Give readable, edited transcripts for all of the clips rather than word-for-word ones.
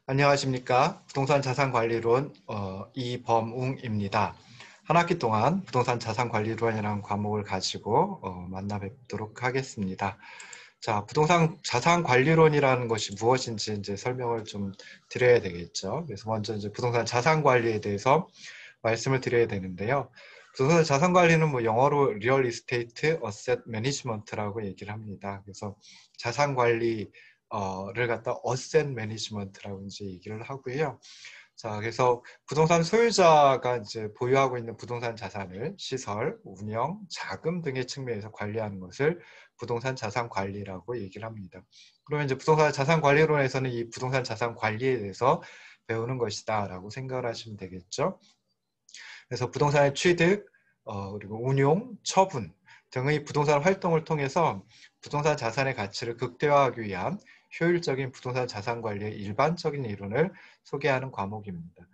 안녕하십니까. 부동산 자산관리론 이범웅입니다. 한 학기 동안 부동산 자산관리론이라는 과목을 가지고 만나 뵙도록 하겠습니다. 자, 부동산 자산관리론이라는 것이 무엇인지 이제 설명을 좀 드려야 되겠죠. 그래서 먼저 이제 부동산 자산관리에 대해서 말씀을 드려야 되는데요. 부동산 자산관리는 뭐 영어로 리얼 이스테이트 어셋 매니지먼트라고 얘기를 합니다. 그래서 자산관리 를 갖다 어셋 매니지먼트라고 이제 얘기를 하고요. 자, 그래서 부동산 소유자가 이제 보유하고 있는 부동산 자산을 시설, 운영, 자금 등의 측면에서 관리하는 것을 부동산 자산 관리라고 얘기를 합니다. 그러면 이제 부동산 자산 관리론에서는 이 부동산 자산 관리에 대해서 배우는 것이다라고 생각을 하시면 되겠죠. 그래서 부동산의 취득, 그리고 운용, 처분 등의 부동산 활동을 통해서 부동산 자산의 가치를 극대화하기 위한 효율적인 부동산 자산 관리의 일반적인 이론을 소개하는 과목입니다.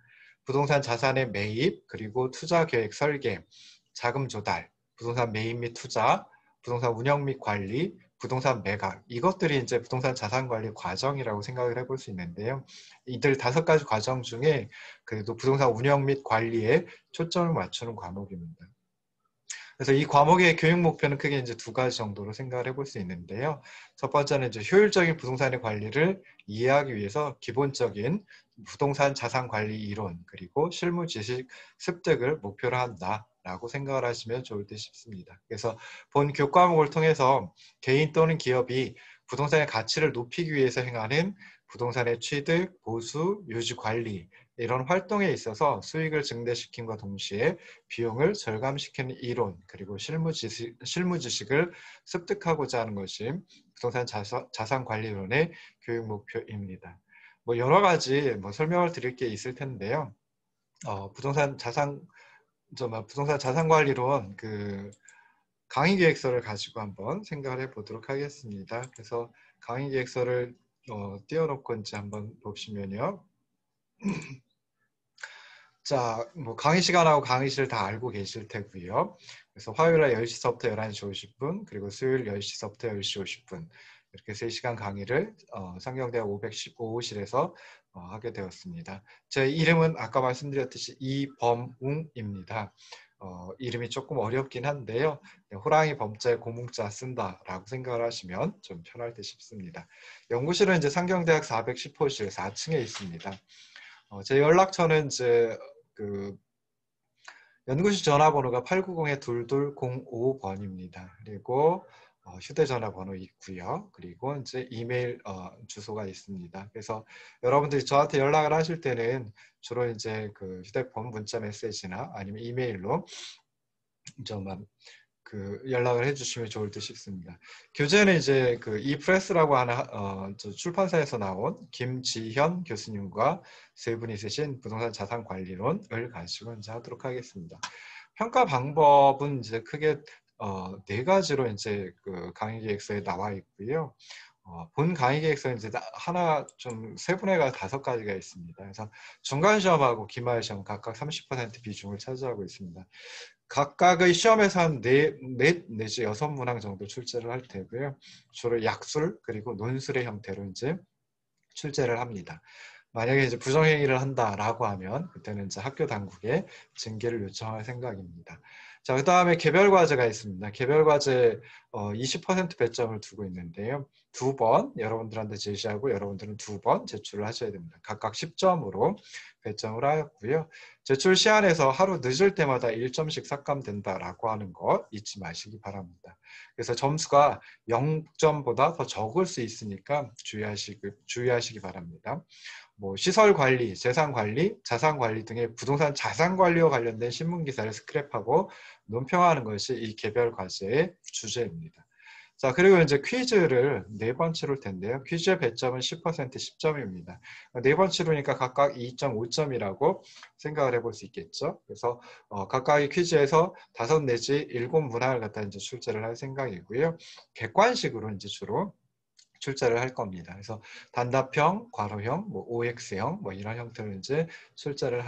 부동산 자산의 매입, 그리고 투자 계획 설계, 자금 조달, 부동산 매입 및 투자, 부동산 운영 및 관리, 부동산 매각, 이것들이 이제 부동산 자산 관리 과정이라고 생각을 해볼 수 있는데요. 이들 5가지 과정 중에 그래도 부동산 운영 및 관리에 초점을 맞추는 과목입니다. 그래서 이 과목의 교육 목표는 크게 이제 2가지 정도로 생각을 해볼 수 있는데요. 첫 번째는 이제 효율적인 부동산의 관리를 이해하기 위해서 기본적인 부동산 자산 관리 이론 그리고 실무 지식 습득을 목표로 한다라고 생각을 하시면 좋을 듯 싶습니다. 그래서 본 교과목을 통해서 개인 또는 기업이 부동산의 가치를 높이기 위해서 행하는 부동산의 취득, 보수, 유지 관리 이런 활동에 있어서 수익을 증대시킴과 동시에 비용을 절감시키는 이론 그리고 실무 지식을 습득하고자 하는 것이 부동산 자산 관리론의 교육 목표입니다. 뭐 여러 가지 설명을 드릴 게 있을 텐데요. 부동산 자산 관리론 그 강의 계획서를 가지고 한번 생각을 해보도록 하겠습니다. 그래서 강의 계획서를 띄워놓고 이제 한번 보시면요. 자, 뭐 강의 시간하고 강의실 다 알고 계실 테고요. 그래서 화요일에 10시서부터 11시 50분, 그리고 수요일 10시서부터 10시 50분 이렇게 3시간 강의를 상경대학 515호실에서 하게 되었습니다. 제 이름은 아까 말씀드렸듯이 이범웅입니다. 이름이 조금 어렵긴 한데요. 호랑이 범자에 고뭉자 쓴다라고 생각을 하시면 좀 편할 듯 싶습니다. 연구실은 이제 상경대학 410호실 4층에 있습니다. 제 연락처는 이제 그 연구실 전화번호가 890-2205번입니다. 그리고 휴대전화 번호 있고요. 그리고 이제 이메일 주소가 있습니다. 그래서 여러분들이 저한테 연락을 하실 때는 주로 이제 그 휴대폰 문자 메시지나 아니면 이메일로 좀만 그 연락을 해주시면 좋을 듯 싶습니다. 교재는 이제 그 이프레스라고 하는 출판사에서 나온 김지현 교수님과 세 분이 쓰신 부동산 자산 관리론을 가지고 이제 하도록 하겠습니다. 평가 방법은 이제 크게 4가지로 이제 그 강의 계획서에 나와 있고요. 본 강의 계획서는 이제 하나 좀 세분화가 5가지가 있습니다. 그래서 중간 시험하고 기말 시험 각각 30% 비중을 차지하고 있습니다. 각각의 시험에서 한 4 내지 6문항 정도 출제를 할 테고요. 주로 약술 그리고 논술의 형태로 이제 출제를 합니다. 만약에 이제 부정행위를 한다라고 하면 그때는 이제 학교 당국에 징계를 요청할 생각입니다. 자, 그 다음에 개별 과제가 있습니다. 개별 과제 20% 배점을 두고 있는데요. 2번 여러분들한테 제시하고 여러분들은 2번 제출을 하셔야 됩니다. 각각 10점으로 배점을 하였고요. 제출 시한에서 하루 늦을 때마다 1점씩 삭감된다라고 하는 거 잊지 마시기 바랍니다. 그래서 점수가 0점보다 더 적을 수 있으니까 주의하시기 바랍니다. 뭐 시설 관리, 재산 관리, 자산 관리 등의 부동산 자산 관리와 관련된 신문 기사를 스크랩하고 논평하는 것이 이 개별 과제의 주제입니다. 자, 그리고 이제 퀴즈를 4번 치룰 텐데요. 퀴즈의 배점은 10% 10점입니다. 4번 치르니까 각각 2.5점이라고 생각을 해볼 수 있겠죠. 그래서 각각의 퀴즈에서 5 내지 7문항을 갖다 이제 출제를 할 생각이고요. 객관식으로 이제 주로 출제를 할 겁니다. 그래서 단답형, 괄호형, 뭐 OX형 뭐 이런 형태로 이제 출제를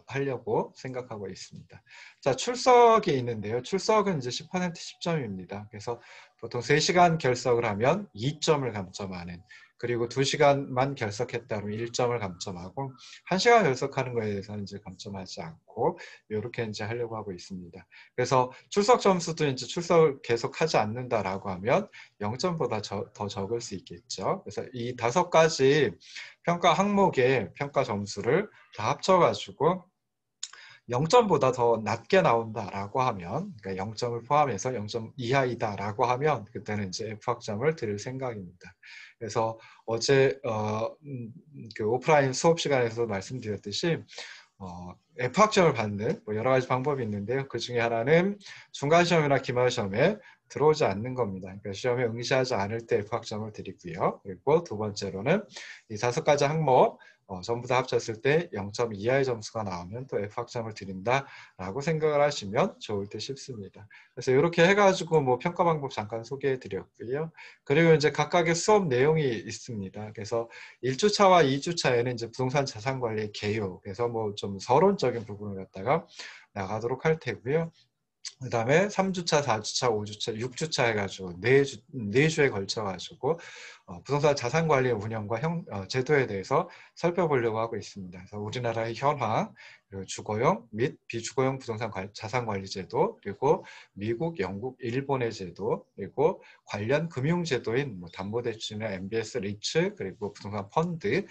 하려고 생각하고 있습니다. 자, 출석이 있는데요. 출석은 이제 10% 10점입니다. 그래서 보통 3시간 결석을 하면 2점을 감점하는, 그리고 2시간만 결석했다 그러면 1점을 감점하고 1시간 결석하는 거에 대해서는 이제 감점하지 않고 이렇게 이제 하려고 하고 있습니다. 그래서 출석 점수도 이제 출석을 계속하지 않는다라고 하면 0점보다 더 적을 수 있겠죠. 그래서 이 5가지 평가 항목의 평가 점수를 다 합쳐가지고 0점보다 더 낮게 나온다라고 하면, 그러니까 0점을 포함해서 0점 이하이다라고 하면 그때는 이제 F학점을 드릴 생각입니다. 그래서 어제 그 오프라인 수업 시간에서 말씀드렸듯이 F학점을 받는 뭐 여러 가지 방법이 있는데요. 그 중에 하나는 중간시험이나 기말시험에 들어오지 않는 겁니다. 그러니까 시험에 응시하지 않을 때 F학점을 드리고요. 그리고 두 번째로는 이 5가지 항목 전부 다 합쳤을 때 0점 이하의 점수가 나오면 또 F학점을 드린다라고 생각을 하시면 좋을 듯 싶습니다. 그래서 이렇게 해가지고 뭐 평가 방법 잠깐 소개해 드렸고요. 그리고 이제 각각의 수업 내용이 있습니다. 그래서 1주차와 2주차에는 이제 부동산 자산 관리 개요, 그래서 뭐 좀 서론적인 부분을 갖다가 나가도록 할 테고요. 그 다음에 3주차, 4주차, 5주차, 6주차 해가지고 4주에 걸쳐가지고 부동산 자산관리의 운영과 제도에 대해서 살펴보려고 하고 있습니다. 그래서 우리나라의 현황, 그리고 주거용 및 비주거용 부동산 자산관리제도, 그리고 미국, 영국, 일본의 제도, 그리고 관련 금융제도인 뭐 담보대출이나 MBS, 리츠, 그리고 부동산 펀드에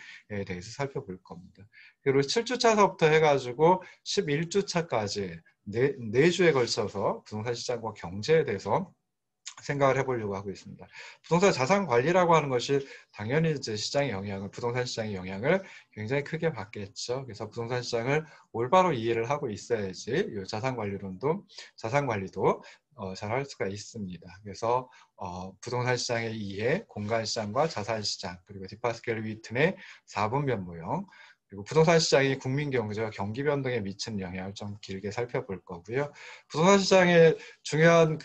대해서 살펴볼 겁니다. 그리고 7주차서부터 해가지고 11주차까지 네 주에 걸쳐서 부동산 시장과 경제에 대해서 생각을 해보려고 하고 있습니다. 부동산 자산 관리라고 하는 것이 당연히 이제 시장의 영향을, 부동산 시장의 영향을 굉장히 크게 받겠죠. 그래서 부동산 시장을 올바로 이해를 하고 있어야지 이 자산 관리도 잘 할 수가 있습니다. 그래서 부동산 시장의 이해, 공간 시장과 자산 시장, 그리고 디파스켈 위튼의 4분 면모형, 그리고 부동산 시장이 국민 경제와 경기 변동에 미치는 영향을 좀 길게 살펴볼 거고요. 부동산 시장의 중요한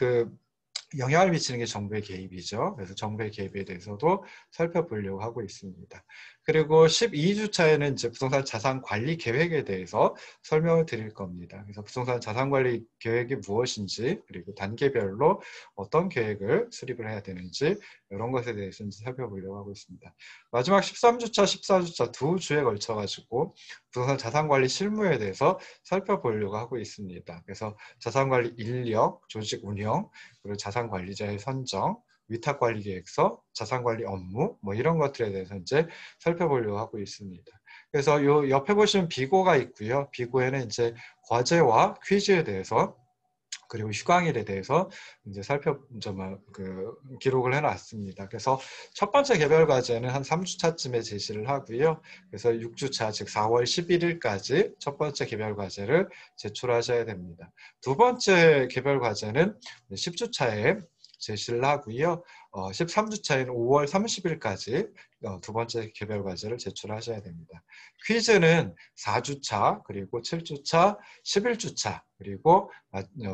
영향을 미치는 게 정부의 개입이죠. 그래서 정부의 개입에 대해서도 살펴보려고 하고 있습니다. 그리고 12주차에는 이제 부동산 자산 관리 계획에 대해서 설명을 드릴 겁니다. 그래서 부동산 자산 관리 계획이 무엇인지, 그리고 단계별로 어떤 계획을 수립을 해야 되는지, 이런 것에 대해서 이제 살펴보려고 하고 있습니다. 마지막 13주차, 14주차 두 주에 걸쳐가지고 부동산 자산 관리 실무에 대해서 살펴보려고 하고 있습니다. 그래서 자산 관리 인력, 조직 운영, 그리고 자산관리자의 선정, 위탁관리계획서, 자산관리 업무, 뭐 이런 것들에 대해서 이제 살펴보려고 하고 있습니다. 그래서 요 옆에 보시면 비고가 있고요. 비고에는 이제 과제와 퀴즈에 대해서, 그리고 휴강일에 대해서 이제 기록을 해놨습니다. 그래서 첫 번째 개별 과제는 한 3주차쯤에 제시를 하고요. 그래서 6주차, 즉 4월 11일까지 첫 번째 개별 과제를 제출하셔야 됩니다. 두 번째 개별 과제는 10주차에 제시를 하고요. 13주차인 5월 30일까지 두 번째 개별 과제를 제출하셔야 됩니다. 퀴즈는 4주차, 그리고 7주차, 11주차, 그리고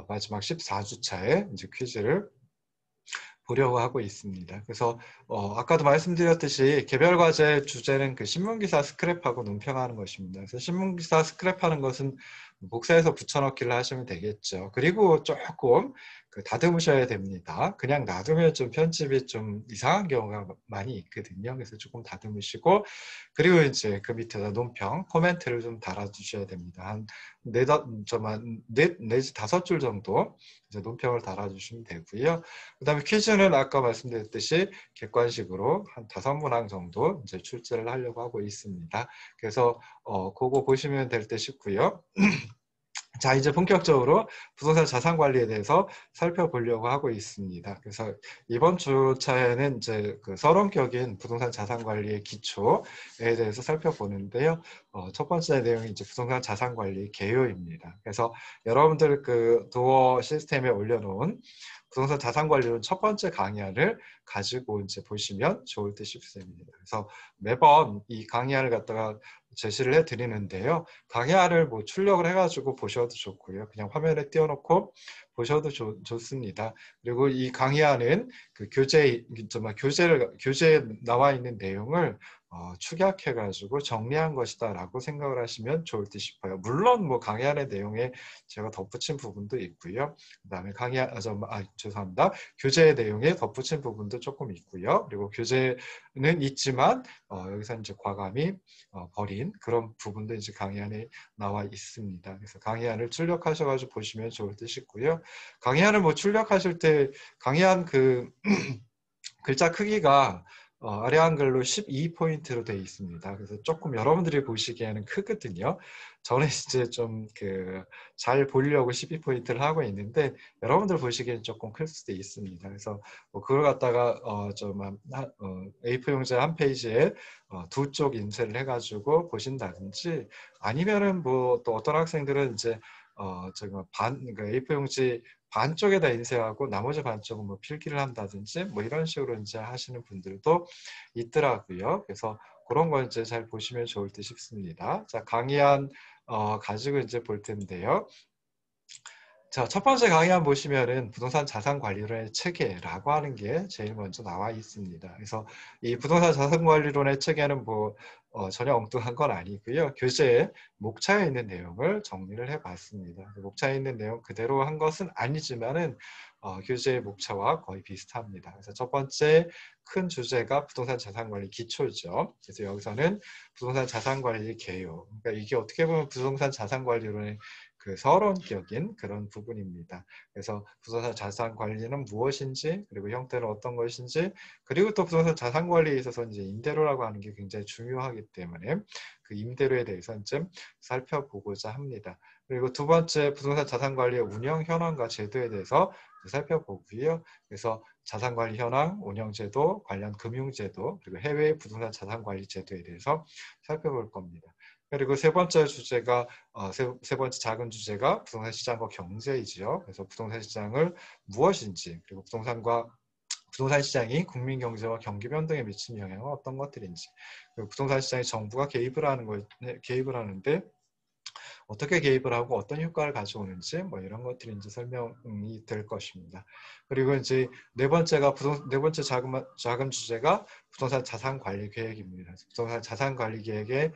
마지막 14주차에 이제 퀴즈를 보려고 하고 있습니다. 그래서 아까도 말씀드렸듯이 개별 과제 주제는 그 신문기사 스크랩하고 논평하는 것입니다. 그래서 신문기사 스크랩하는 것은 복사해서 붙여넣기를 하시면 되겠죠. 그리고 조금 다듬으셔야 됩니다. 그냥 놔두면 좀 편집이 좀 이상한 경우가 많이 있거든요. 그래서 조금 다듬으시고, 그리고 이제 그 밑에다 논평, 코멘트를 좀 달아주셔야 됩니다. 한 넷 내지 5줄 정도 이제 논평을 달아주시면 되고요. 그 다음에 퀴즈는 아까 말씀드렸듯이 객관식으로 한 5문항 정도 이제 출제를 하려고 하고 있습니다. 그래서 그거 보시면 될 듯 싶고요. 자, 이제 본격적으로 부동산 자산 관리에 대해서 살펴보려고 하고 있습니다. 그래서 이번 주차에는 이제 서론격인 부동산 자산 관리의 기초에 대해서 살펴보는데요. 첫 번째 내용이 이제 부동산 자산 관리 개요입니다. 그래서 여러분들 도어 시스템에 올려놓은 부동산 자산 관리론 첫 번째 강의안을 가지고 이제 보시면 좋을 듯 싶습니다. 그래서 매번 이 강의안을 갖다가 제시를 해드리는데요. 강의안을 뭐 출력을 해가지고 보셔도 좋고요. 그냥 화면에 띄워놓고 보셔도 좋습니다. 그리고 이 강의안은 교재에 나와 있는 내용을 축약해가지고 정리한 것이다라고 생각을 하시면 좋을 듯 싶어요. 물론 뭐 강의안의 내용에 제가 덧붙인 부분도 있고요. 그다음에 죄송합니다. 교재 내용에 덧붙인 부분도 조금 있고요. 그리고 교재는 있지만 여기서 이제 과감히 버린 그런 부분도 이제 강의안에 나와 있습니다. 그래서 강의안을 출력하셔가지고 보시면 좋을 듯 싶고요. 강의안을 뭐 출력하실 때 강의안 그 글자 크기가 아래 한글로 12포인트로 되어 있습니다. 그래서 조금 여러분들이 보시기에는 크거든요. 저는 이제 좀 잘 보려고 12포인트를 하고 있는데 여러분들 보시기에는 조금 클 수도 있습니다. 그래서 뭐 그걸 갖다가 A4 용지 한 페이지에 두 쪽 인쇄를 해가지고 보신다든지 아니면은 뭐 또 어떤 학생들은 이제 그러니까 A4 용지 반쪽에다 인쇄하고 나머지 반쪽은 뭐 필기를 한다든지 뭐 이런 식으로 이제 하시는 분들도 있더라고요. 그래서 그런 걸 이제 잘 보시면 좋을 듯 싶습니다. 자, 강의안 가지고 이제 볼 텐데요. 자, 첫 번째 강의안 보시면은 부동산 자산 관리론의 체계라고 하는 게 제일 먼저 나와 있습니다. 그래서 이 부동산 자산 관리론의 체계는 뭐 전혀 엉뚱한 건 아니고요. 교재에 목차에 있는 내용을 정리를 해봤습니다. 목차에 있는 내용 그대로 한 것은 아니지만은 교재의 목차와 거의 비슷합니다. 그래서 첫 번째 큰 주제가 부동산 자산 관리 기초죠. 그래서 여기서는 부동산 자산 관리 개요. 그러니까 이게 어떻게 보면 부동산 자산 관리론의 서론격인 그런 부분입니다. 그래서 부동산 자산 관리는 무엇인지, 그리고 형태는 어떤 것인지, 그리고 또 부동산 자산 관리에 있어서 이제 임대료라고 하는 게 굉장히 중요하기 때문에 그 임대료에 대해서 좀 살펴보고자 합니다. 그리고 두 번째 부동산 자산 관리의 운영 현황과 제도에 대해서 살펴보고요. 그래서 자산 관리 현황, 운영 제도, 관련 금융 제도, 그리고 해외 부동산 자산 관리 제도에 대해서 살펴볼 겁니다. 그리고 세 번째 주제가 세 번째 작은 주제가 부동산 시장과 경제이지요. 그래서 부동산 시장을 무엇인지, 그리고 부동산 시장이 국민 경제와 경기 변동에 미치는 영향은 어떤 것들인지, 그리고 부동산 시장에 정부가 개입을 하는데 어떻게 개입을 하고 어떤 효과를 가져오는지 뭐 이런 것들이 이제 설명이 될 것입니다. 그리고 이제 네 번째 작은 주제가 부동산 자산 관리 계획입니다. 부동산 자산 관리 계획의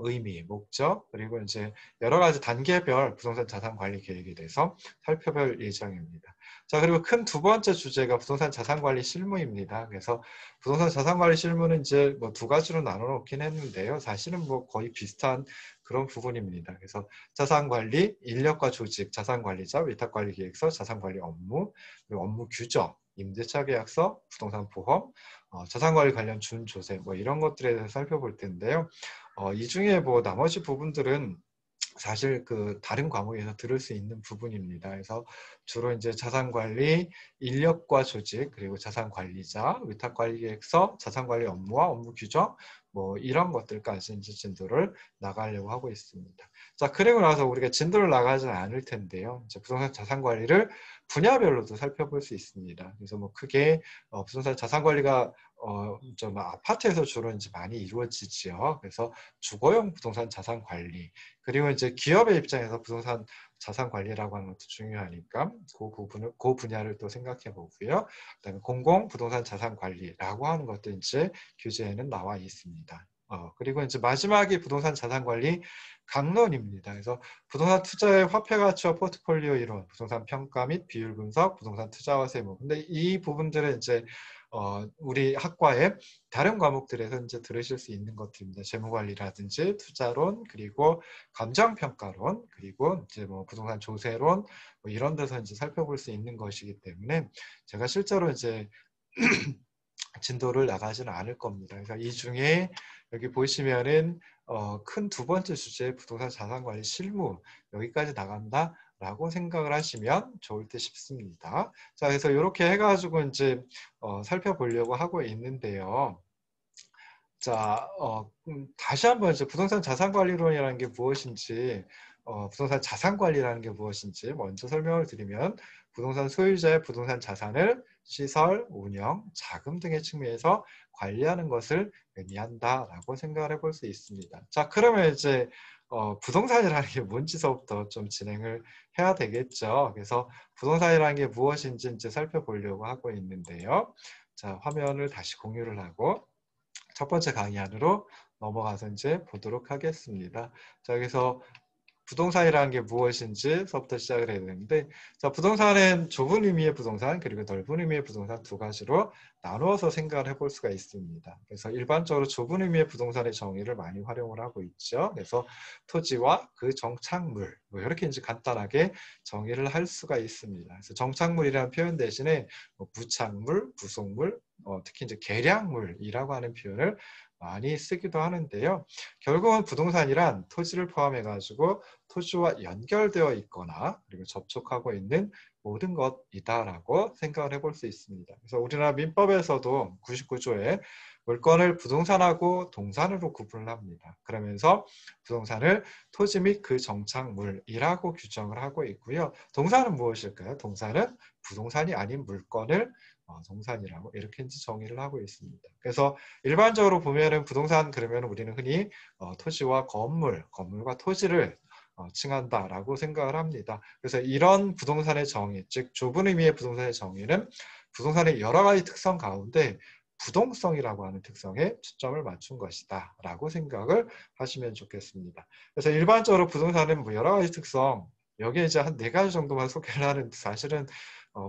의미, 목적, 그리고 이제 여러 가지 단계별 부동산 자산 관리 계획에 대해서 살펴볼 예정입니다. 자, 그리고 큰 두 번째 주제가 부동산 자산 관리 실무입니다. 그래서 부동산 자산 관리 실무는 이제 뭐 두 가지로 나눠 놓긴 했는데요. 사실은 뭐 거의 비슷한 그런 부분입니다. 그래서 자산관리, 인력과 조직, 자산관리자, 위탁관리계획서, 자산관리 업무, 그리고 업무 규정, 임대차 계약서, 부동산 보험, 자산관리 관련 준조세 뭐 이런 것들에 대해서 살펴볼 텐데요. 이 중에 뭐 나머지 부분들은 사실 다른 과목에서 들을 수 있는 부분입니다. 그래서 주로 이제 자산관리, 인력과 조직, 그리고 자산관리자, 위탁관리계획서, 자산관리 업무와 업무 규정, 뭐 이런 것들까지 이제 진도를 나가려고 하고 있습니다. 자, 그리고 나서 우리가 진도를 나가지는 않을 텐데요. 이제 부동산 자산관리를 분야별로도 살펴볼 수 있습니다. 그래서 뭐 크게 부동산 자산관리가 좀 아파트에서 주로 이제 많이 이루어지지요. 그래서 주거용 부동산 자산 관리, 그리고 이제 기업의 입장에서 부동산 자산 관리라고 하는 것도 중요하니까 그 분야를 또 생각해 보고요. 그다음에 공공 부동산 자산 관리라고 하는 것도 이제 교재에는 나와 있습니다. 그리고 이제 마지막이 부동산 자산 관리 강론입니다. 그래서 부동산 투자의 화폐 가치와 포트폴리오 이론, 부동산 평가 및 비율 분석, 부동산 투자와 세무. 근데 이 부분들은 이제 우리 학과의 다른 과목들에서 이제 들으실 수 있는 것들입니다. 재무관리라든지 투자론, 그리고 감정평가론, 그리고 이제 뭐 부동산 조세론, 뭐 이런 데서 이제 살펴볼 수 있는 것이기 때문에 제가 실제로 이제 진도를 나가지는 않을 겁니다. 그래서 이 중에 여기 보시면은 큰 두 번째 주제 부동산 자산관리 실무 여기까지 나간다. 라고 생각을 하시면 좋을 듯 싶습니다. 자, 그래서 이렇게 해가지고 이제 살펴보려고 하고 있는데요. 자, 다시 한번 이제 부동산 자산관리론이라는 게 무엇인지, 부동산 자산관리라는 게 무엇인지 먼저 설명을 드리면 부동산 소유자의 부동산 자산을 시설, 운영, 자금 등의 측면에서 관리하는 것을 의미한다라고 생각을 해볼 수 있습니다. 자, 그러면 이제 부동산이라는 게 뭔지서부터 좀 진행을 해야 되겠죠. 그래서 부동산이라는 게 무엇인지 이제 살펴보려고 하고 있는데요. 자, 화면을 다시 공유를 하고 첫 번째 강의 안으로 넘어가서 이제 보도록 하겠습니다. 자, 여기서 부동산이라는 게 무엇인지서부터 시작을 해야 되는데, 자, 부동산은 좁은 의미의 부동산 그리고 넓은 의미의 부동산 두 가지로 나누어서 생각을 해볼 수가 있습니다. 그래서 일반적으로 좁은 의미의 부동산의 정의를 많이 활용을 하고 있죠. 그래서 토지와 그 정착물, 뭐 이렇게 이제 간단하게 정의를 할 수가 있습니다. 그래서 정착물이라는 표현 대신에 뭐 부착물, 부속물, 특히 이제 계량물이라고 하는 표현을 많이 쓰기도 하는데요. 결국은 부동산이란 토지를 포함해 가지고 토지와 연결되어 있거나 그리고 접촉하고 있는 모든 것이다라고 생각을 해볼 수 있습니다. 그래서 우리나라 민법에서도 99조에 물건을 부동산하고 동산으로 구분을 합니다. 그러면서 부동산을 토지 및 그 정착물이라고 규정을 하고 있고요. 동산은 무엇일까요? 동산은 부동산이 아닌 물건을 동산이라고 이렇게 정의를 하고 있습니다. 그래서 일반적으로 보면은 부동산 그러면 우리는 흔히 토지와 건물, 건물과 토지를 칭한다라고 생각을 합니다. 그래서 이런 부동산의 정의, 즉 좁은 의미의 부동산의 정의는 부동산의 여러 가지 특성 가운데 부동성이라고 하는 특성에 초점을 맞춘 것이다 라고 생각을 하시면 좋겠습니다. 그래서 일반적으로 부동산은 뭐 여러 가지 특성, 여기에 이제 한 4가지 정도만 소개를 하는데 사실은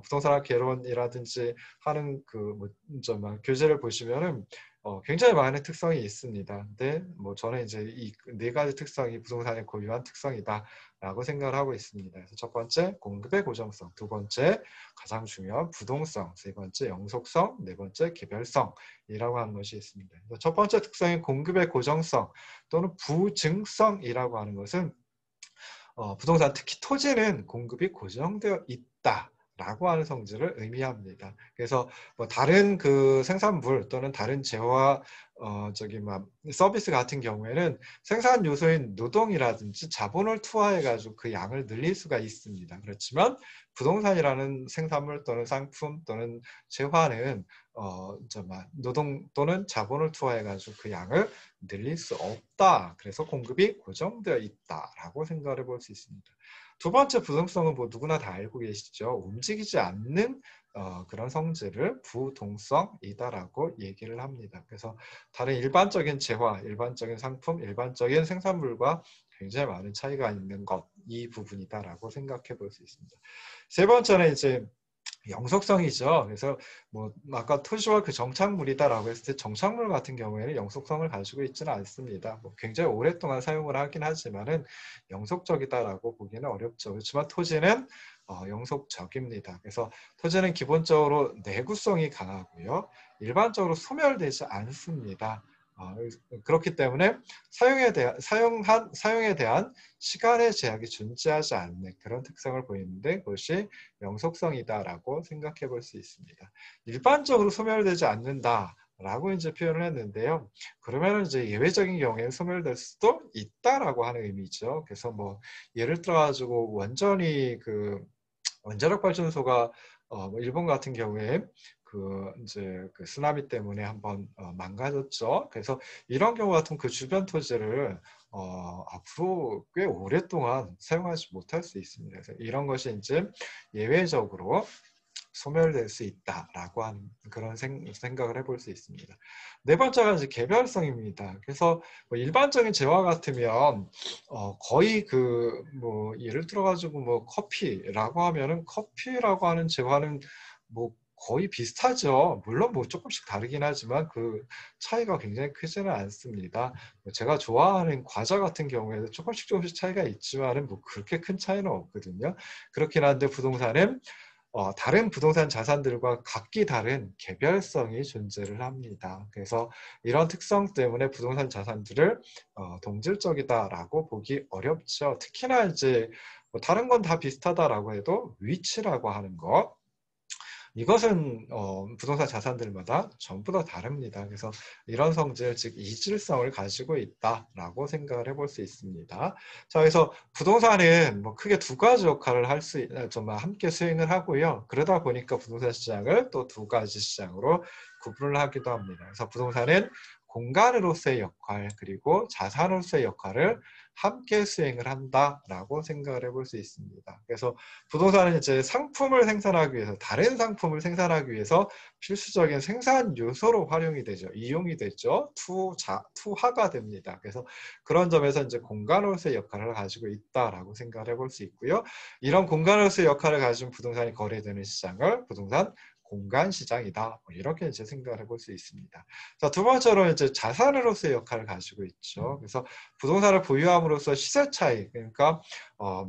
부동산학 개론이라든지 하는 교재를 보시면은 굉장히 많은 특성이 있습니다. 근데 뭐 저는 이제 이 4가지 특성이 부동산의 고유한 특성이다라고 생각을 하고 있습니다. 그래서 첫 번째 공급의 고정성, 두 번째 가장 중요한 부동성, 세 번째 영속성, 네 번째 개별성이라고 하는 것이 있습니다. 그래서 첫 번째 특성인 공급의 고정성 또는 부증성이라고 하는 것은 부동산 특히 토지는 공급이 고정되어 있다. 라고 하는 성질을 의미합니다. 그래서 뭐 다른 그 생산물 또는 다른 재화 서비스 같은 경우에는 생산 요소인 노동이라든지 자본을 투하해 가지고 그 양을 늘릴 수가 있습니다. 그렇지만 부동산이라는 생산물 또는 상품 또는 재화는 노동 또는 자본을 투하해 가지고 그 양을 늘릴 수 없다. 그래서 공급이 고정되어 있다라고 생각을 해볼 수 있습니다. 두 번째 부동성은 뭐 누구나 다 알고 계시죠. 움직이지 않는 그런 성질을 부동성이다라고 얘기를 합니다. 그래서 다른 일반적인 재화, 일반적인 상품, 일반적인 생산물과 굉장히 많은 차이가 있는 것, 이 부분이다라고 생각해 볼 수 있습니다. 세 번째는 이제 영속성이죠. 그래서 뭐 아까 토지와 그 정착물이다라고 했을 때 정착물 같은 경우에는 영속성을 가지고 있지는 않습니다. 뭐 굉장히 오랫동안 사용을 하긴 하지만은 영속적이다라고 보기는 어렵죠. 그렇지만 토지는 영속적입니다. 그래서 토지는 기본적으로 내구성이 강하고요. 일반적으로 소멸되지 않습니다. 그렇기 때문에 사용에 대한 시간의 제약이 존재하지 않는 그런 특성을 보이는데 그것이 영속성이다라고 생각해 볼 수 있습니다. 일반적으로 소멸되지 않는다라고 이제 표현을 했는데요. 그러면 이제 예외적인 경우에는 소멸될 수도 있다라고 하는 의미죠. 그래서 뭐 예를 들어 가지고 완전히 그 원자력 발전소가 일본 같은 경우에 이제 그 쓰나미 때문에 한번 망가졌죠. 그래서 이런 경우 같은 그 주변 토지를 앞으로 꽤 오랫동안 사용하지 못할 수 있습니다. 그래서 이런 것이 이제 예외적으로 소멸될 수 있다라고 하는 그런 생각을 해볼 수 있습니다. 네 번째가 이제 개별성입니다. 그래서 뭐 일반적인 재화 같으면 거의 그 뭐 예를 들어 가지고 뭐 커피라고 하면은 커피라고 하는 재화는 뭐 거의 비슷하죠. 물론 뭐 조금씩 다르긴 하지만 그 차이가 굉장히 크지는 않습니다. 제가 좋아하는 과자 같은 경우에도 조금씩 차이가 있지만은 뭐 그렇게 큰 차이는 없거든요. 그렇긴 한데 부동산은 다른 부동산 자산들과 각기 다른 개별성이 존재를 합니다. 그래서 이런 특성 때문에 부동산 자산들을 동질적이다라고 보기 어렵죠. 특히나 이제 뭐 다른 건 다 비슷하다라고 해도 위치라고 하는 것, 이것은 부동산 자산들마다 전부 다 다릅니다. 그래서 이런 성질, 즉 이질성을 가지고 있다라고 생각을 해볼 수 있습니다. 자, 그래서 부동산은 뭐 크게 두 가지 역할을 정말 함께 수행을 하고요. 그러다 보니까 부동산 시장을 또 두 가지 시장으로 구분을 하기도 합니다. 그래서 부동산은 공간으로서의 역할 그리고 자산으로서의 역할을 함께 수행을 한다라고 생각을 해볼 수 있습니다. 그래서 부동산은 이제 상품을 생산하기 위해서 다른 상품을 생산하기 위해서 필수적인 생산 요소로 활용이 되죠. 이용이 되죠. 투하가 됩니다. 그래서 그런 점에서 이제 공간으로서의 역할을 가지고 있다라고 생각을 해볼 수 있고요. 이런 공간으로서의 역할을 가진 부동산이 거래되는 시장을 부동산 공간 시장이다. 이렇게 이제 생각을 해볼 수 있습니다. 자, 두 번째로 이제 자산으로서의 역할을 가지고 있죠. 그래서 부동산을 보유함으로써 시세 차익, 그러니까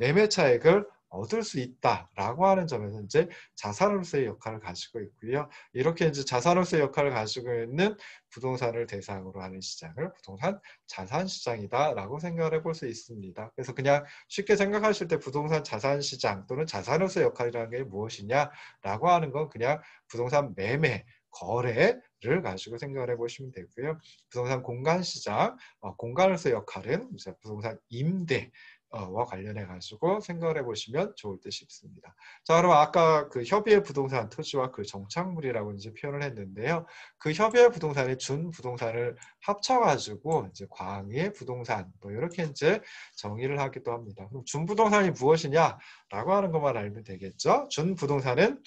매매 차익을 얻을 수 있다라고 하는 점에서 이제 자산으로서의 역할을 가지고 있고요. 이렇게 이제 자산으로서의 역할을 가지고 있는 부동산을 대상으로 하는 시장을 부동산 자산 시장이다라고 생각을 해볼 수 있습니다. 그래서 그냥 쉽게 생각하실 때 부동산 자산 시장 또는 자산으로서의 역할이라는 게 무엇이냐라고 하는 건 그냥 부동산 매매, 거래를 가지고 생각을 해보시면 되고요. 부동산 공간 시장, 공간으로서의 역할은 이제 부동산 임대, 와 관련해 가지고 생각을 해보시면 좋을 듯 싶습니다. 자, 그럼 아까 그 협의의 부동산 토지와 그 정착물이라고 이제 표현을 했는데요. 그 협의의 부동산이 준 부동산을 합쳐가지고 이제 광의의 부동산 뭐 이렇게 이제 정의를 하기도 합니다. 그럼 준 부동산이 무엇이냐라고 하는 것만 알면 되겠죠. 준 부동산은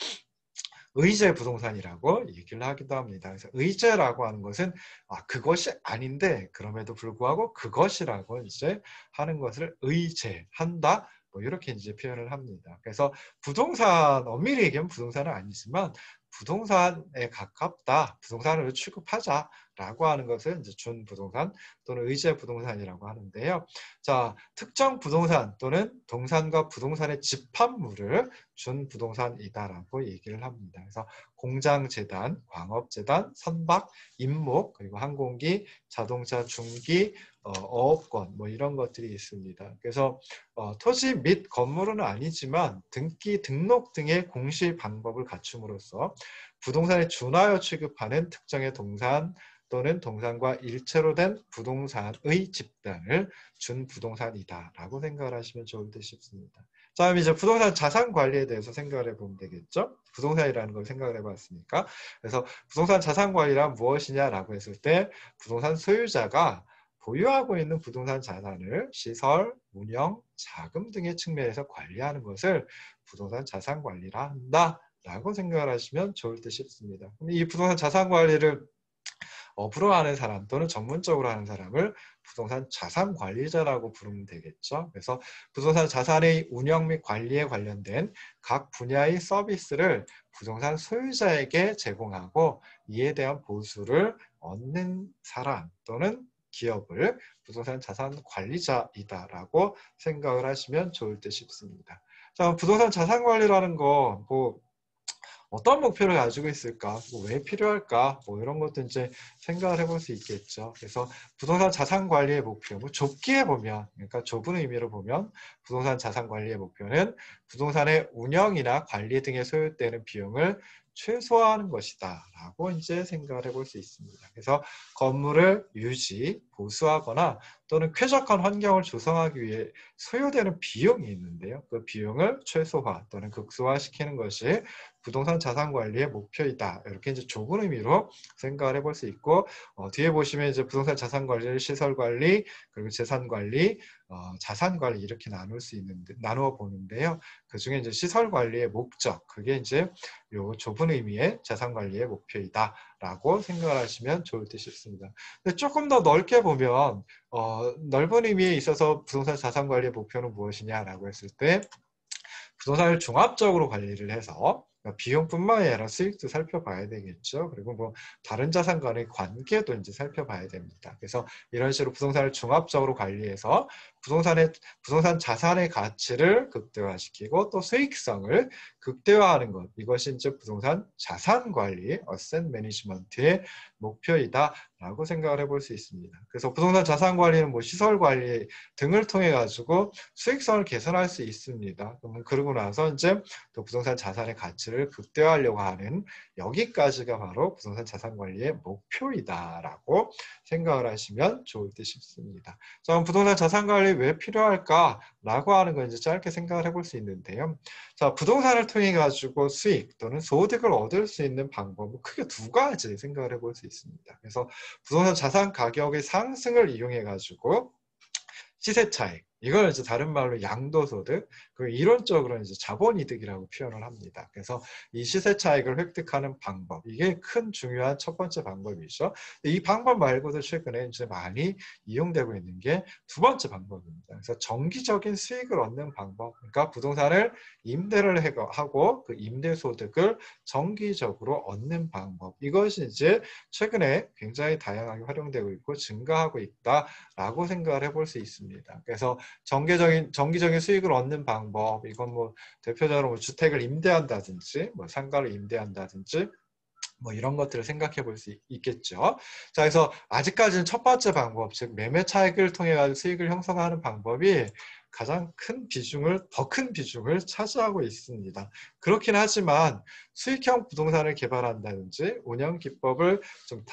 의제 부동산이라고 얘기를 하기도 합니다. 그래서 의제라고 하는 것은 그것이 아닌데 그럼에도 불구하고 그것이라고 이제 하는 것을 의제한다. 뭐 이렇게 이제 표현을 합니다. 그래서 부동산 엄밀히 얘기하면 부동산은 아니지만 부동산에 가깝다. 부동산을 취급하자라고 하는 것을 이제 준부동산 또는 의제 부동산이라고 하는데요. 자, 특정 부동산 또는 동산과 부동산의 집합물을 준부동산이다라고 얘기를 합니다. 그래서 공장재단, 광업재단, 선박, 임목, 그리고 항공기, 자동차, 중기, 어업권 뭐 이런 것들이 있습니다. 그래서 토지 및 건물은 아니지만 등기, 등록 등의 공시 방법을 갖춤으로써 부동산에 준하여 취급하는 특정의 동산 또는 동산과 일체로 된 부동산의 집단을 준부동산이다라고 생각을 하시면 좋을 듯 싶습니다. 자, 그럼 이제 부동산 자산 관리에 대해서 생각을 해보면 되겠죠. 부동산이라는 걸 생각을 해봤으니까. 그래서 부동산 자산 관리란 무엇이냐라고 했을 때 부동산 소유자가 보유하고 있는 부동산 자산을 시설, 운영, 자금 등의 측면에서 관리하는 것을 부동산 자산 관리라 한다라고 생각을 하시면 좋을 듯 싶습니다. 이 부동산 자산 관리를 업으로 하는 사람 또는 전문적으로 하는 사람을 부동산 자산 관리자라고 부르면 되겠죠. 그래서 부동산 자산의 운영 및 관리에 관련된 각 분야의 서비스를 부동산 소유자에게 제공하고 이에 대한 보수를 얻는 사람 또는 기업을 부동산 자산 관리자이다라고 생각을 하시면 좋을 듯 싶습니다. 자, 부동산 자산 관리라는 거 어떤 목표를 가지고 있을까? 왜 필요할까? 이런 것도 이제 생각을 해볼 수 있겠죠. 그래서 부동산 자산 관리의 목표, 좁게 보면, 그러니까 좁은 의미로 보면 부동산 자산 관리의 목표는 부동산의 운영이나 관리 등에 소요되는 비용을 최소화하는 것이다 라고 이제 생각을 해볼 수 있습니다. 그래서 건물을 유지, 보수하거나 또는 쾌적한 환경을 조성하기 위해 소요되는 비용이 있는데요. 그 비용을 최소화 또는 극소화시키는 것이 부동산 자산 관리의 목표이다. 이렇게 이제 좁은 의미로 생각을 해볼 수 있고, 뒤에 보시면 이제 부동산 자산 관리, 시설 관리, 그리고 재산 관리, 자산 관리 이렇게 나누어 보는데요. 그 중에 이제 시설 관리의 목적, 그게 이제 요 좁은 의미의 자산 관리의 목표이다라고 생각을 하시면 좋을 듯 싶습니다. 근데 조금 더 넓게 보면, 넓은 의미에 있어서 부동산 자산 관리의 목표는 무엇이냐라고 했을 때, 부동산을 종합적으로 관리를 해서 비용뿐만 아니라 수익도 살펴봐야 되겠죠. 그리고 다른 자산 간의 관계도 이제 살펴봐야 됩니다. 그래서 이런 식으로 부동산을 종합적으로 관리해서 부동산 자산의 가치를 극대화시키고 또 수익성을 극대화하는 것. 이것이 이제 부동산 자산 관리, 어셋 매니지먼트의 목표이다라고 생각을 해볼 수 있습니다. 그래서 부동산 자산 관리는 시설 관리 등을 통해 가지고 수익성을 개선할 수 있습니다. 그러고 나서 이제 또 부동산 자산의 가치를 극대화하려고 하는 여기까지가 바로 부동산 자산 관리의 목표이다라고 생각을 하시면 좋을 듯 싶습니다. 자, 그럼 부동산 자산 관리 왜 필요할까라고 하는 걸 이제 짧게 생각을 해볼 수 있는데요. 자, 부동산을 통해 가지고 수익 또는 소득을 얻을 수 있는 방법은 크게 두 가지 생각을 해볼 수 있습니다. 있습니다. 그래서 부동산 자산 가격의 상승을 이용해 가지고 시세 차익, 이걸 이제 다른 말로 양도소득, 그 이론적으로는 이제 자본이득이라고 표현을 합니다. 그래서 이 시세 차익을 획득하는 방법, 이게 큰 중요한 첫 번째 방법이죠. 이 방법 말고도 최근에 이제 많이 이용되고 있는 게 두 번째 방법입니다. 그래서 정기적인 수익을 얻는 방법, 그러니까 부동산을 임대를 하고 그 임대소득을 정기적으로 얻는 방법, 이것이 이제 최근에 굉장히 다양하게 활용되고 있고 증가하고 있다라고 생각을 해볼 수 있습니다. 그래서 정기적인 수익을 얻는 방법, 이건 뭐 대표적으로 뭐 주택을 임대한다든지 뭐 상가를 임대한다든지 뭐 이런 것들을 생각해 볼 수 있겠죠. 자, 그래서 아직까지는 첫 번째 방법, 즉 매매 차익을 통해 가지고 수익을 형성하는 방법이 가장 더 큰 비중을 차지하고 있습니다. 그렇긴 하지만 수익형 부동산을 개발한다든지 운영 기법을 좀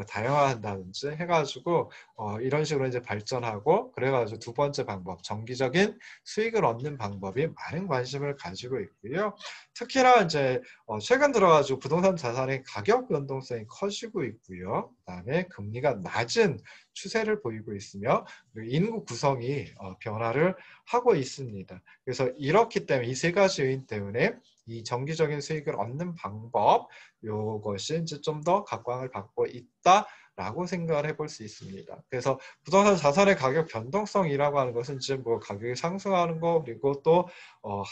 다양화한다든지 해가지고 이런 식으로 이제 발전하고, 그래가지고 두 번째 방법, 정기적인 수익을 얻는 방법이 많은 관심을 가지고 있고요. 특히나 이제 최근 들어가지고 부동산 자산의 가격 변동성이 커지고 있고요. 그다음에 금리가 낮은 추세를 보이고 있으며 인구 구성이 변화를 하고 있습니다. 그래서 이렇기 때문에 이 세 가지 요인 때문에 이 정기적인 수익을 얻는 방법, 이것이 이제 좀 더 각광을 받고 있다라고 생각을 해볼 수 있습니다. 그래서 부동산 자산의 가격 변동성이라고 하는 것은 이제 뭐 가격이 상승하는 거, 그리고 또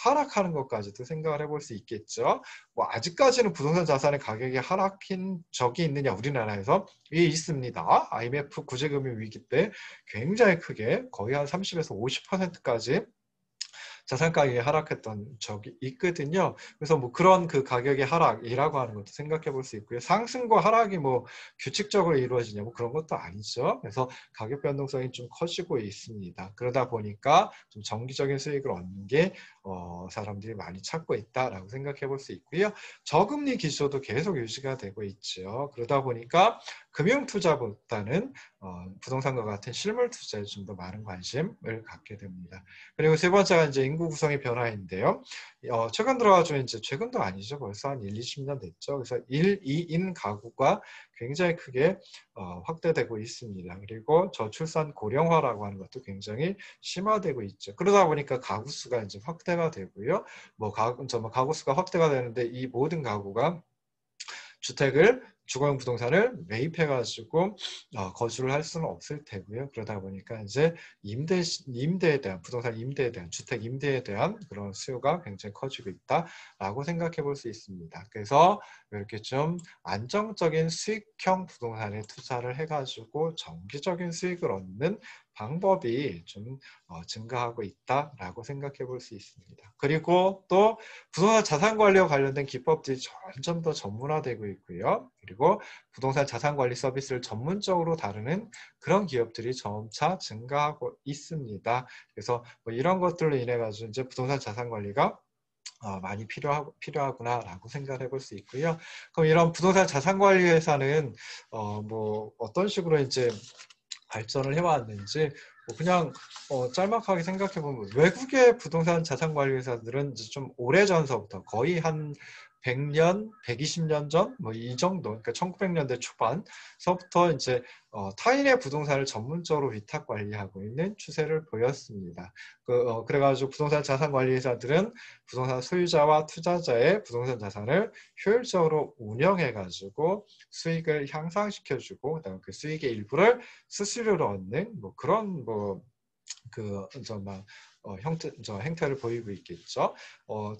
하락하는 것까지도 생각을 해볼 수 있겠죠. 뭐 아직까지는 부동산 자산의 가격이 하락한 적이 있느냐, 우리나라에서? 예, 있습니다. IMF 구제금융 위기 때 굉장히 크게 거의 한 30에서 50%까지 자산 가격이 하락했던 적이 있거든요. 그래서 뭐 그런 그 가격의 하락이라고 하는 것도 생각해 볼 수 있고요. 상승과 하락이 뭐 규칙적으로 이루어지냐, 뭐 그런 것도 아니죠. 그래서 가격 변동성이 좀 커지고 있습니다. 그러다 보니까 좀 정기적인 수익을 얻는 게 사람들이 많이 찾고 있다라고 생각해 볼 수 있고요. 저금리 기조도 계속 유지가 되고 있죠. 그러다 보니까 금융 투자보다는 부동산과 같은 실물 투자에 좀 더 많은 관심을 갖게 됩니다. 그리고 세 번째가 이제 인구 구성의 변화인데요. 최근 들어가지고 이제 최근도 아니죠. 벌써 한 1, 20년 됐죠. 그래서 1, 2인 가구가 굉장히 크게 확대되고 있습니다. 그리고 저출산 고령화라고 하는 것도 굉장히 심화되고 있죠. 그러다 보니까 가구 수가 이제 확대가 되고요. 가구 수가 확대가 되는데 이 모든 가구가 주거용 부동산을 매입해가지고 거주를 할 수는 없을 테고요. 그러다 보니까 이제 임대에 대한, 부동산 임대에 대한, 주택 임대에 대한 그런 수요가 굉장히 커지고 있다라고 생각해 볼 수 있습니다. 그래서 이렇게 좀 안정적인 수익형 부동산에 투자를 해가지고 정기적인 수익을 얻는 방법이 좀 증가하고 있다라고 생각해 볼 수 있습니다. 그리고 또 부동산 자산 관리와 관련된 기법들이 점점 더 전문화되고 있고요. 그리고 부동산 자산 관리 서비스를 전문적으로 다루는 그런 기업들이 점차 증가하고 있습니다. 그래서 뭐 이런 것들로 인해 가지고 이제 부동산 자산 관리가 많이 필요하구나라고 생각을 해볼 수 있고요. 그럼 이런 부동산 자산 관리 회사는 뭐 어떤 식으로 이제 발전을 해왔는지, 뭐 그냥 짤막하게 생각해 보면 외국의 부동산 자산 관리 회사들은 이제 좀 오래전서부터 거의 한 100년, 120년 전 뭐 이 정도, 그러니까 1900년대 초반서부터 이제 타인의 부동산을 전문적으로 위탁 관리하고 있는 추세를 보였습니다. 그래가지고 부동산 자산 관리 회사들은 부동산 소유자와 투자자의 부동산 자산을 효율적으로 운영해가지고 수익을 향상시켜주고, 그다음에 그 수익의 일부를 수수료로 얻는 뭐 그런 행태를 보이고 있겠죠.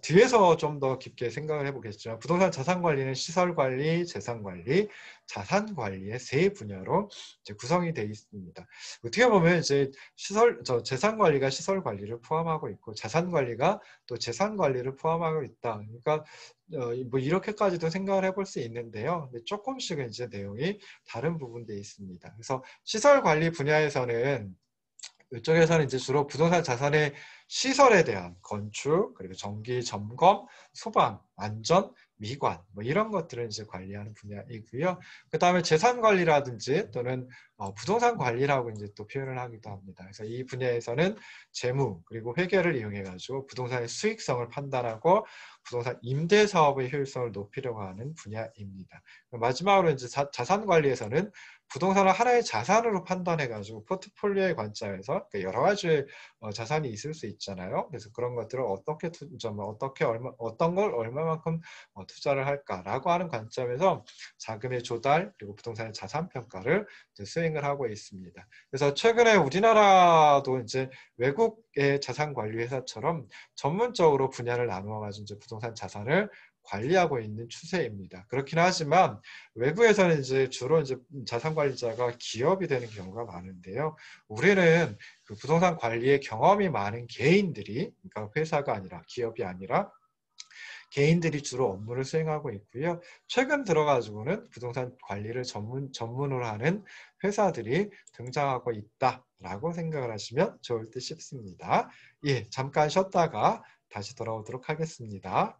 뒤에서 좀 더 깊게 생각을 해보겠지만 부동산 자산 관리는 시설 관리, 재산 관리, 자산 관리의 세 분야로 이제 구성이 되어 있습니다. 어떻게 보면 이제 재산 관리가 시설 관리를 포함하고 있고 자산 관리가 또 재산 관리를 포함하고 있다. 그러니까 뭐 이렇게까지도 생각을 해볼 수 있는데요. 근데 조금씩은 이제 내용이 다른 부분들이 있습니다. 그래서 시설 관리 분야에서는 이쪽에서는 이제 주로 부동산 자산의 시설에 대한 건축, 그리고 정기 점검, 소방, 안전, 미관 뭐 이런 것들을 이제 관리하는 분야이고요. 그 다음에 재산 관리라든지 또는 부동산 관리라고 이제 또 표현을 하기도 합니다. 그래서 이 분야에서는 재무 그리고 회계를 이용해 가지고 부동산의 수익성을 판단하고 부동산 임대 사업의 효율성을 높이려고 하는 분야입니다. 마지막으로 이제 자산 관리에서는 부동산을 하나의 자산으로 판단해 가지고 포트폴리오의 관점에서 여러 가지의 자산이 있을 수 있잖아요. 그래서 그런 것들을 어떻게 어떤 걸 얼마만큼 투자를 할까라고 하는 관점에서 자금의 조달 그리고 부동산의 자산 평가를 수행을 하고 있습니다. 그래서 최근에 우리나라도 이제 외국의 자산 관리 회사처럼 전문적으로 분야를 나누어 가지고 이제 부동산 자산을 관리하고 있는 추세입니다. 그렇긴 하지만 외국에서는 이제 주로 이제 자산 관리자가 기업이 되는 경우가 많은데요. 우리는 그 부동산 관리에 경험이 많은 개인들이, 그러니까 회사가 아니라 기업이 아니라 개인들이 주로 업무를 수행하고 있고요. 최근 들어가지고는 부동산 관리를 전문으로 하는 회사들이 등장하고 있다라고 생각을 하시면 좋을 듯 싶습니다. 예, 잠깐 쉬었다가 다시 돌아오도록 하겠습니다.